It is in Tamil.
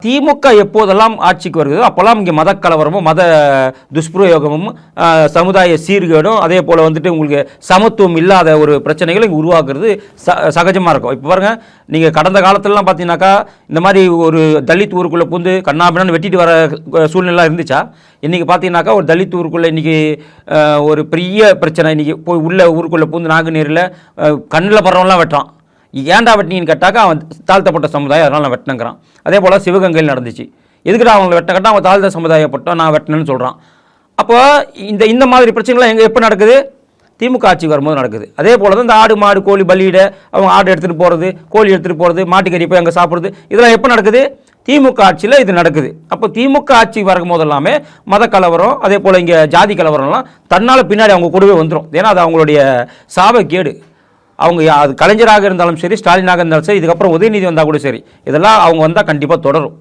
திமுக எப்போதெல்லாம் ஆட்சிக்கு வருகிறதோ அப்போல்லாம் இங்கே மத கலவரமும் மத துஷ்பிரயோகமும் சமுதாய சீர்கேடும் அதே போல் வந்துட்டு உங்களுக்கு சமத்துவம் இல்லாத ஒரு பிரச்சனைகளை இங்கே உருவாக்குறது சகஜமாக இருக்கும். இப்போ பாருங்கள், நீங்கள் கடந்த காலத்திலலாம் பார்த்தீங்கன்னாக்கா இந்த மாதிரி ஒரு தலித் ஊருக்குள்ளே பூந்து கண்ணாபின்னு வெட்டிட்டு வர சூழ்நிலை இருந்துச்சா? இன்றைக்கி பார்த்தீங்கன்னாக்கா ஒரு தலித் ஊருக்குள்ளே இன்றைக்கி ஒரு பெரிய பிரச்சனை. இன்றைக்கி போய் உள்ள ஊருக்குள்ளே பூந்து நாங்குநேரில் கண்ணில் படுறவன்லாம் வெட்டுறான். ஏன்டா வெட்டினீன்னு கேட்டாக்கா அவன் தாழ்த்தப்பட்ட சமுதாயம், அதனால் நான் வெட்டினங்கிறான். அதே போல் சிவகங்கையில் நடந்துச்சு. எதுக்குடா அவங்களை வெட்டின கேட்டால் அவன் தாழ்த்த சமுதாயப்பட்டோம் நான் வெட்டினேன்னு சொல்கிறான். அப்போ இந்த மாதிரி பிரச்சனைகள்லாம் எங்கே எப்போ நடக்குது? திமுக ஆட்சி வரும்போது நடக்குது. அதே போல் தான் இந்த ஆடு மாடு கோழி பலியிட அவங்க ஆடு எடுத்துகிட்டு போகிறது, கோழி எடுத்துகிட்டு போகிறது, மாட்டுக்கறி போய் அங்கே சாப்பிட்றது, இதெல்லாம் எப்போ நடக்குது? திமுக ஆட்சியில் இது நடக்குது. அப்போ திமுக ஆட்சி வரும்போது எல்லாமே மத கலவரம் அதே போல் இங்கே ஜாதி கலவரம்லாம் தன்னால் பின்னாடி அவங்க கூடவே வந்துடும். ஏன்னா அது அவங்களுடைய சாபக்கேடு. அவங்க அது கலைஞராக இருந்தாலும் சரி, ஸ்டாலினாக இருந்தாலும் சரி, இதுக்கப்புறம் உதயநிதி வந்தால் கூட சரி, இதெல்லாம் அவங்க வந்தால் கண்டிப்பாக தொடரும்.